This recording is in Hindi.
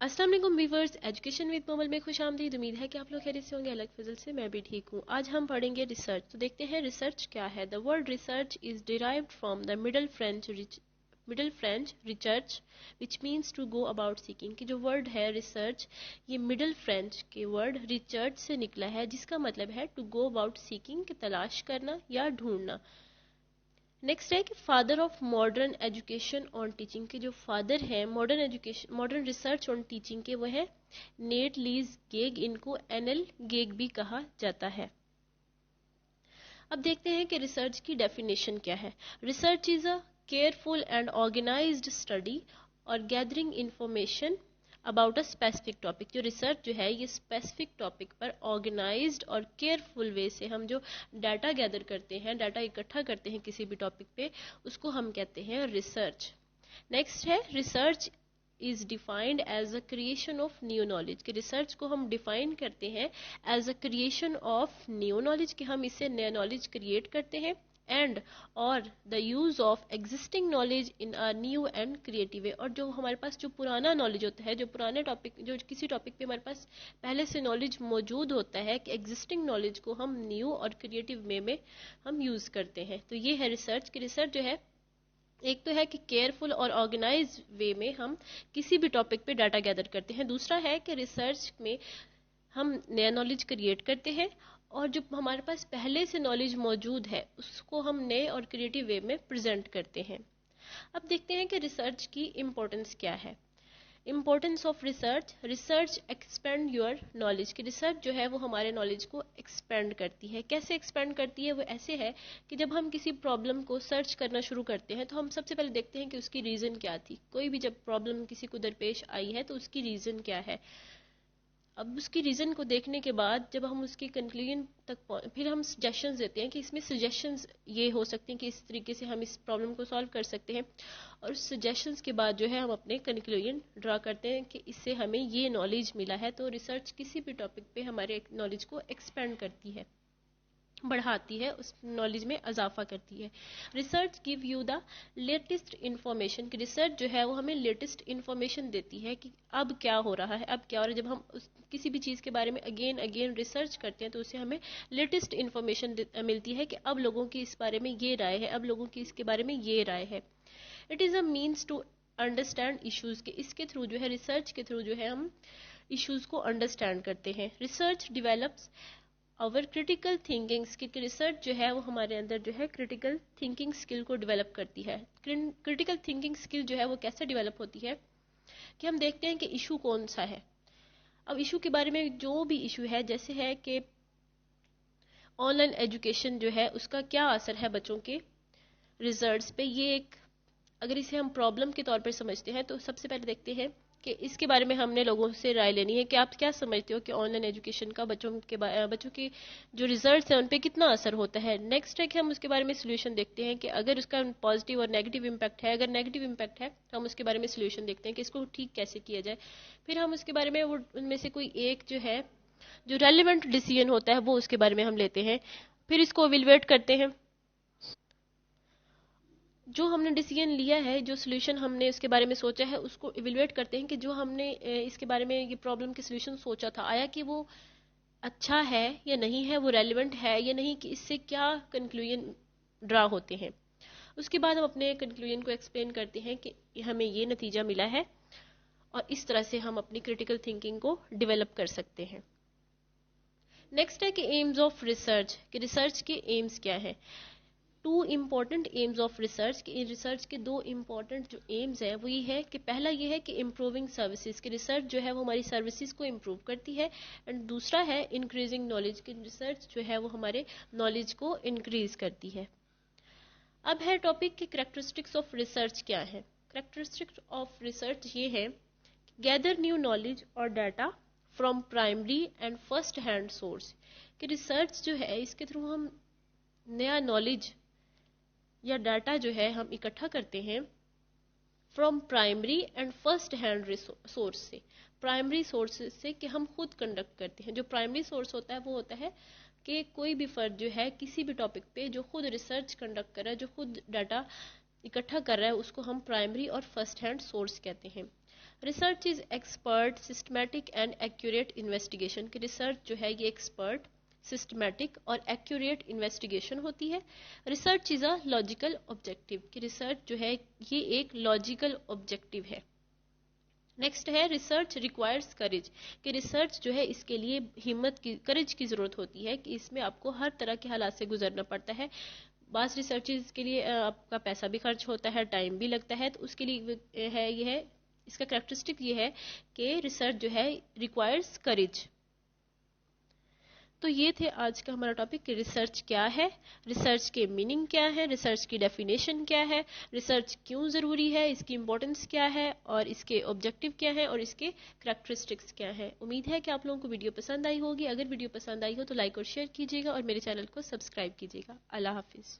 अस्सलाम वालेकुम व्यूअर्स, एजुकेशन विद मोमल में खुश आमदीद। उम्मीद है कि आप लोग खैरियत से होंगे। अलग फजल से मैं भी ठीक हूँ। आज हम पढ़ेंगे रिसर्च। तो देखते हैं रिसर्च क्या है। The word research is derived from the middle French research which means to go about seeking. कि जो वर्ड है रिसर्च, ये मिडल फ्रेंच के वर्ड रिसर्च से निकला है, जिसका मतलब है टू गो अबाउट सीकिंग, की तलाश करना या ढूंढना। नेक्स्ट है कि father of modern education on teaching. के जो फादर है मॉडर्न रिसर्च ऑन टीचिंग के, वो है नेट लीज गेग। इनको एनएल गेग भी कहा जाता है। अब देखते हैं कि रिसर्च की डेफिनेशन क्या है। Research is a careful and organized study और gathering information about a specific topic. जो रिसर्च जो है ये स्पेसिफिक टॉपिक पर ऑर्गेनाइज्ड और केयरफुल वे से हम जो डाटा गैदर करते हैं, डाटा इकट्ठा करते हैं किसी भी टॉपिक पे, उसको हम कहते हैं रिसर्च। नेक्स्ट है research is defined as a creation of new knowledge. कि रिसर्च को हम डिफाइन करते हैं as a creation of new knowledge, कि हम इससे नया नॉलेज क्रिएट करते हैं, एंड और the use of existing knowledge in a new and creative way. और जो हमारे पास जो पुराना नॉलेज होता है, जो पुराने टॉपिक, जो किसी टॉपिक पे हमारे पास पहले से नॉलेज मौजूद होता है, कि एग्जिस्टिंग नॉलेज को हम न्यू और क्रिएटिव वे में हम यूज करते हैं। तो ये है रिसर्च। की रिसर्च जो है, एक तो है कि केयरफुल और ऑर्गेनाइज वे में हम किसी भी टॉपिक पे डाटा गैदर करते हैं। दूसरा है कि रिसर्च में हम नया नॉलेज क्रिएट करते हैं, और जो हमारे पास पहले से नॉलेज मौजूद है उसको हम नए और क्रिएटिव वे में प्रेजेंट करते हैं। अब देखते हैं कि रिसर्च की इम्पोर्टेंस क्या है। Importance of research. Research expand your knowledge. की रिसर्च जो है वो हमारे नॉलेज को एक्सपेंड करती है। कैसे एक्सपेंड करती है? वो ऐसे है कि जब हम किसी प्रॉब्लम को सर्च करना शुरू करते हैं तो हम सबसे पहले देखते हैं कि उसकी रीज़न क्या थी। कोई भी जब प्रॉब्लम किसी को दरपेश आई है तो उसकी रीज़न क्या है। अब उसकी रीज़न को देखने के बाद जब हम उसकी कंक्लूजन तक फिर हम सजेशंस देते हैं कि इसमें सजेशंस ये हो सकते हैं कि इस तरीके से हम इस प्रॉब्लम को सॉल्व कर सकते हैं। और उस सजेशंस के बाद जो है हम अपने कंक्लूजन ड्रा करते हैं कि इससे हमें ये नॉलेज मिला है। तो रिसर्च किसी भी टॉपिक पे हमारे नॉलेज को एक्सपेंड करती है, बढ़ाती है, उस नॉलेज में इजाफा करती है। Research give you the latest information. की रिसर्च जो है वो हमें लेटेस्ट इंफॉर्मेशन देती है कि अब क्या हो रहा है, अब क्या हो रहा है। जब हम किसी भी चीज़ के बारे में अगेन अगेन रिसर्च करते हैं तो उससे हमें लेटेस्ट इंफॉर्मेशन मिलती है कि अब लोगों की इस बारे में ये राय है, अब लोगों की इसके बारे में ये राय है। It is a means to understand issues. के इसके थ्रू जो है, रिसर्च के थ्रू जो है हम इश्यूज़ को अंडरस्टैंड करते हैं। रिसर्च डिवेलप्स अवर क्रिटिकल थिंकिंग स्किल। की रिसर्च जो है वो हमारे अंदर जो है क्रिटिकल थिंकिंग स्किल को डेवलप करती है। क्रिटिकल थिंकिंग स्किल जो है वो कैसे डेवलप होती है कि हम देखते हैं कि इशू कौन सा है। अब इशू के बारे में, जो भी इशू है, जैसे है कि ऑनलाइन एजुकेशन जो है उसका क्या असर है बच्चों के रिजल्ट्स पे, ये एक, अगर इसे हम प्रॉब्लम के तौर पर समझते हैं तो सबसे पहले देखते हैं कि इसके बारे में हमने लोगों से राय लेनी है कि आप क्या समझते हो कि ऑनलाइन एजुकेशन का बच्चों के जो रिजल्ट्स हैं उन पे कितना असर होता है। नेक्स्ट है कि हम उसके बारे में सोल्यूशन देखते हैं कि अगर उसका पॉजिटिव और नेगेटिव इम्पैक्ट है, अगर नेगेटिव इम्पैक्ट है तो हम उसके बारे में सोल्यूशन देखते हैं कि इसको ठीक कैसे किया जाए। फिर हम उसके बारे में, वो उनमें से कोई एक जो है जो रेलिवेंट डिसीजन होता है वो उसके बारे में हम लेते हैं। फिर इसको इवेलुएट करते हैं। जो हमने डिसीजन लिया है, जो सोल्यूशन हमने इसके बारे में सोचा है, उसको इवेलुएट करते हैं कि जो हमने इसके बारे में ये प्रॉब्लम के सोल्यूशन सोचा था, आया कि वो अच्छा है या नहीं है, वो रेलिवेंट है या नहीं, कि इससे क्या कंक्लूजन ड्रा होते हैं। उसके बाद हम अपने कंक्लूजन को एक्सप्लेन करते हैं कि हमें ये नतीजा मिला है, और इस तरह से हम अपनी क्रिटिकल थिंकिंग को डेवलप कर सकते हैं। नेक्स्ट है कि एम्स ऑफ रिसर्च। कि रिसर्च के एम्स क्या है। Two important aims of research. कि इन रिसर्च के दो इम्पॉर्टेंट जो एम्स हैं वो ये है कि पहला ये है कि इम्प्रूविंग सर्विसेज। की रिसर्च जो है वो हमारी सर्विसेज को इम्प्रूव करती है, एंड दूसरा है इंक्रीजिंग नॉलेज। की रिसर्च जो है वो हमारे नॉलेज को इंक्रीज करती है। अब है टॉपिक की करेक्टरिस्टिक्स ऑफ रिसर्च क्या है। करेक्टरिस्टिक्स ऑफ रिसर्च ये है, गैदर न्यू नॉलेज और data from primary and first hand source. कि रिसर्च जो है इसके थ्रू हम नया नॉलेज या डाटा जो है हम इकट्ठा करते हैं from primary and first hand source से। प्राइमरी सोर्स से कि हम खुद कंडक्ट करते हैं। जो प्राइमरी सोर्स होता है वो होता है कि कोई भी फर्द जो है किसी भी टॉपिक पे जो खुद रिसर्च कंडक्ट कर रहा है, जो खुद डाटा इकट्ठा कर रहा है, उसको हम प्राइमरी और फर्स्ट हैंड सोर्स कहते हैं। Research is expert systematic and accurate investigation की रिसर्च जो है ये एक्सपर्ट सिस्टमैटिक और एक्यूरेट इन्वेस्टिगेशन होती है। Research is a logical objective की रिसर्च जो है ये एक लॉजिकल ऑब्जेक्टिव है। नेक्स्ट है रिसर्च रिक्वायर्स करेज कि रिसर्च जो है इसके लिए हिम्मत की करेज की जरूरत होती है कि इसमें आपको हर तरह के हालात से गुजरना पड़ता है। बास रिसर्चेज के लिए आपका पैसा भी खर्च होता है, टाइम भी लगता है, तो उसके लिए है ये है इसका कैरेक्टरिस्टिक ये है कि रिसर्च जो है रिक्वायर्स करेज। तो ये थे आज का हमारा टॉपिक कि रिसर्च क्या है, रिसर्च के मीनिंग क्या है, रिसर्च की डेफिनेशन क्या है, रिसर्च क्यों ज़रूरी है, इसकी इंपॉर्टेंस क्या है और इसके ऑब्जेक्टिव क्या है और इसके करैक्टरिस्टिक्स क्या है। उम्मीद है कि आप लोगों को वीडियो पसंद आई होगी। अगर वीडियो पसंद आई हो तो लाइक और शेयर कीजिएगा और मेरे चैनल को सब्सक्राइब कीजिएगा। अल्लाह हाफिज़।